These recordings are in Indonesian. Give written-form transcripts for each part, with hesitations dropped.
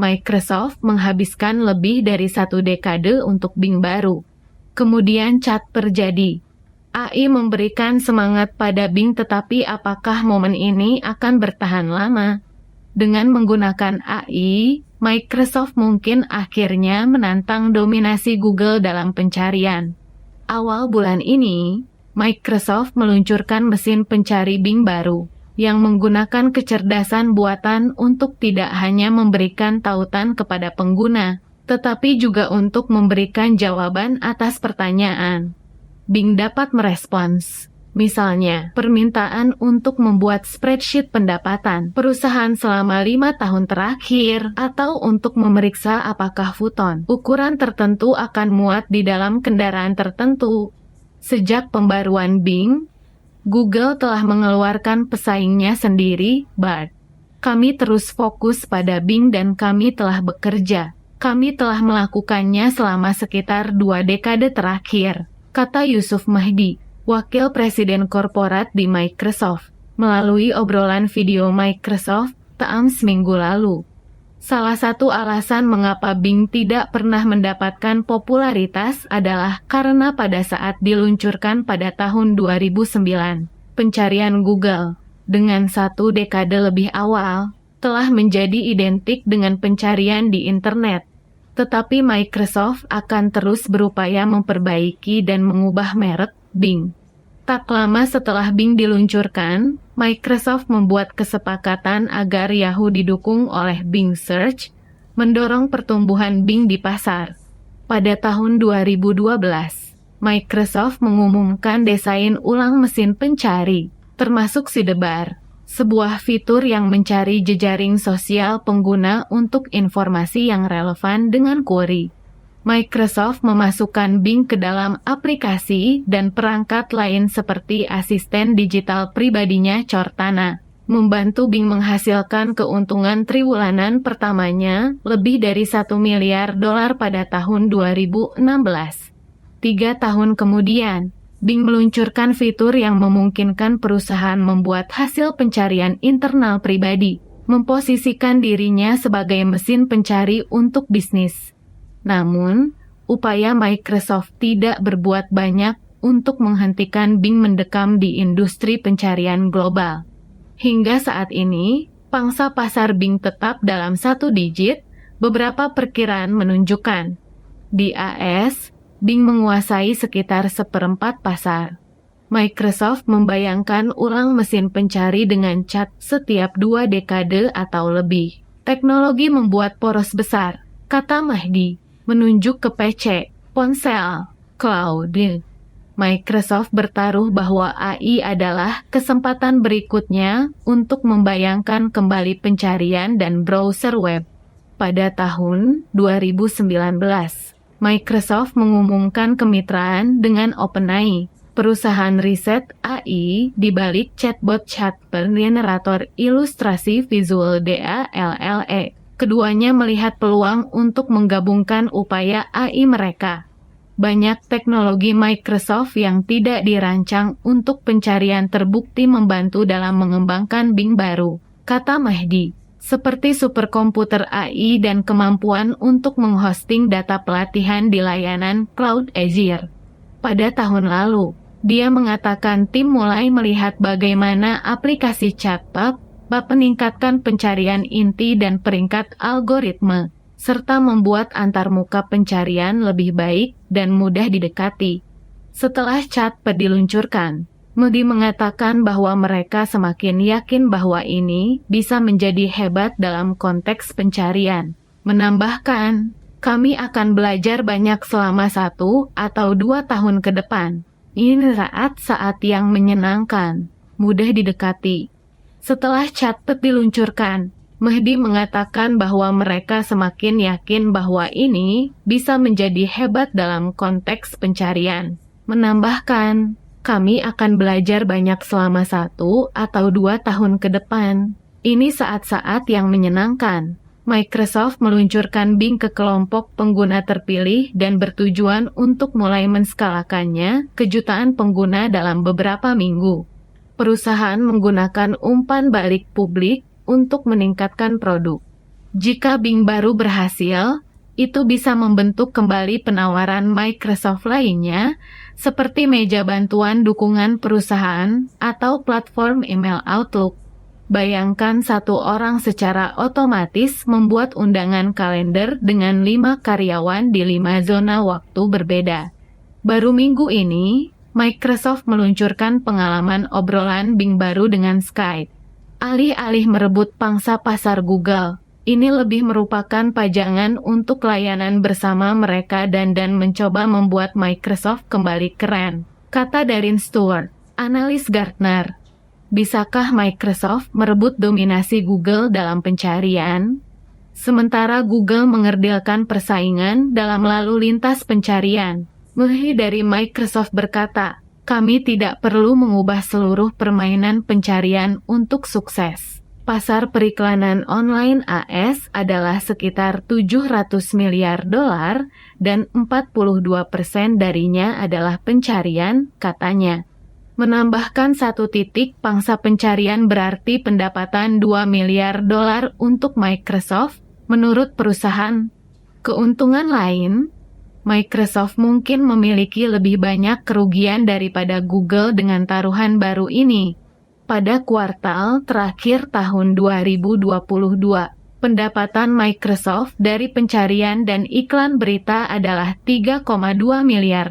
Microsoft menghabiskan lebih dari 1 dekade untuk Bing baru. Kemudian Chat terjadi. AI memberikan semangat pada Bing, tetapi apakah momen ini akan bertahan lama? Dengan menggunakan AI, Microsoft mungkin akhirnya menantang dominasi Google dalam pencarian. Awal bulan ini, Microsoft meluncurkan mesin pencari Bing baru, yang menggunakan kecerdasan buatan untuk tidak hanya memberikan tautan kepada pengguna, tetapi juga untuk memberikan jawaban atas pertanyaan. Bing dapat merespons, misalnya, permintaan untuk membuat spreadsheet pendapatan perusahaan selama 5 tahun terakhir, atau untuk memeriksa apakah futon ukuran tertentu akan muat di dalam kendaraan tertentu. Sejak pembaruan Bing, Google telah mengeluarkan pesaingnya sendiri, Bard. Kami terus fokus pada Bing dan kami telah bekerja. Kami telah melakukannya selama sekitar 2 dekade terakhir, kata Yusuf Mahdi, wakil presiden korporat di Microsoft, melalui obrolan video Microsoft Teams minggu lalu. Salah satu alasan mengapa Bing tidak pernah mendapatkan popularitas adalah karena pada saat diluncurkan pada tahun 2009, pencarian Google, dengan 1 dekade lebih awal, telah menjadi identik dengan pencarian di internet. Tetapi Microsoft akan terus berupaya memperbaiki dan mengubah merek Bing. Tak lama setelah Bing diluncurkan, Microsoft membuat kesepakatan agar Yahoo didukung oleh Bing Search, mendorong pertumbuhan Bing di pasar. Pada tahun 2012, Microsoft mengumumkan desain ulang mesin pencari, termasuk sidebar, sebuah fitur yang mencari jejaring sosial pengguna untuk informasi yang relevan dengan query. Microsoft memasukkan Bing ke dalam aplikasi dan perangkat lain seperti asisten digital pribadinya Cortana, membantu Bing menghasilkan keuntungan triwulan pertamanya lebih dari $1 miliar pada tahun 2016. 3 tahun kemudian, Bing meluncurkan fitur yang memungkinkan perusahaan membuat hasil pencarian internal pribadi, memposisikan dirinya sebagai mesin pencari untuk bisnis. Namun, upaya Microsoft tidak berbuat banyak untuk menghentikan Bing mendekam di industri pencarian global. Hingga saat ini, pangsa pasar Bing tetap dalam 1 digit, beberapa perkiraan menunjukkan. Di AS, Bing menguasai sekitar 1/4 pasar. Microsoft membayangkan ulang mesin pencari dengan Chat setiap 2 dekade atau lebih. Teknologi membuat poros besar, kata Mahdi, menunjuk ke PC, ponsel, cloud. Microsoft bertaruh bahwa AI adalah kesempatan berikutnya untuk membayangkan kembali pencarian dan browser web. Pada tahun 2019, Microsoft mengumumkan kemitraan dengan OpenAI, perusahaan riset AI di balik chatbot generator ilustrasi visual DALL-E. Keduanya melihat peluang untuk menggabungkan upaya AI mereka. Banyak teknologi Microsoft yang tidak dirancang untuk pencarian terbukti membantu dalam mengembangkan Bing baru, kata Mahdi, seperti superkomputer AI dan kemampuan untuk menghosting data pelatihan di layanan Cloud Azure. Pada tahun lalu, dia mengatakan tim mulai melihat bagaimana aplikasi chatbot meningkatkan pencarian inti dan peringkat algoritma, serta membuat antarmuka pencarian lebih baik dan mudah didekati. Setelah chatbot diluncurkan, Mahdi mengatakan bahwa mereka semakin yakin bahwa ini bisa menjadi hebat dalam konteks pencarian. Menambahkan, kami akan belajar banyak selama 1 atau 2 tahun ke depan. Ini saat yang menyenangkan, mudah didekati. Setelah chatbot diluncurkan, Mahdi mengatakan bahwa mereka semakin yakin bahwa ini bisa menjadi hebat dalam konteks pencarian. Menambahkan, kami akan belajar banyak selama 1 atau 2 tahun ke depan. Ini saat-saat yang menyenangkan. Microsoft meluncurkan Bing ke kelompok pengguna terpilih dan bertujuan untuk mulai menskalakannya ke jutaan pengguna dalam beberapa minggu. Perusahaan menggunakan umpan balik publik untuk meningkatkan produk. Jika Bing baru berhasil, itu bisa membentuk kembali penawaran Microsoft lainnya, seperti meja bantuan dukungan perusahaan atau platform email Outlook. Bayangkan satu orang secara otomatis membuat undangan kalender dengan 5 karyawan di 5 zona waktu berbeda. Baru minggu ini, Microsoft meluncurkan pengalaman obrolan Bing baru dengan Skype. Alih-alih merebut pangsa pasar Google, ini lebih merupakan pajangan untuk layanan bersama mereka dan mencoba membuat Microsoft kembali keren, kata Darren Stewart, analis Gartner. Bisakah Microsoft merebut dominasi Google dalam pencarian? Sementara Google mengerdilkan persaingan dalam lalu lintas pencarian. Mulai dari Microsoft berkata, kami tidak perlu mengubah seluruh permainan pencarian untuk sukses. Pasar periklanan online AS adalah sekitar $700 miliar dan 42% darinya adalah pencarian, katanya. Menambahkan satu titik, pangsa pencarian berarti pendapatan $2 miliar untuk Microsoft, menurut perusahaan. Keuntungan lain, Microsoft mungkin memiliki lebih banyak kerugian daripada Google dengan taruhan baru ini. Pada kuartal terakhir tahun 2022, pendapatan Microsoft dari pencarian dan iklan berita adalah $3,2 miliar,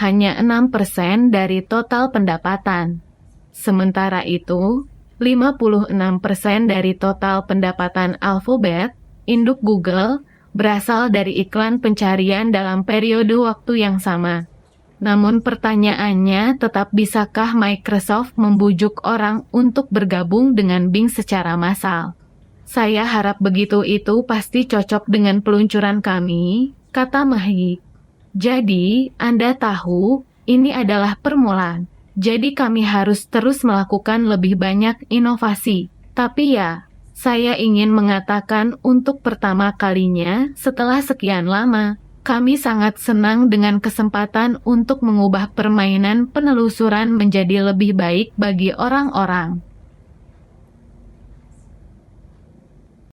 hanya 6% dari total pendapatan. Sementara itu, 56% dari total pendapatan Alphabet, induk Google, berasal dari iklan pencarian dalam periode waktu yang sama. Namun pertanyaannya tetap, bisakah Microsoft membujuk orang untuk bergabung dengan Bing secara massal? Saya harap begitu, itu pasti cocok dengan peluncuran kami, kata Mahyi. Jadi, Anda tahu, ini adalah permulaan. Jadi kami harus terus melakukan lebih banyak inovasi. Tapi ya, saya ingin mengatakan untuk pertama kalinya setelah sekian lama, kami sangat senang dengan kesempatan untuk mengubah permainan penelusuran menjadi lebih baik bagi orang-orang.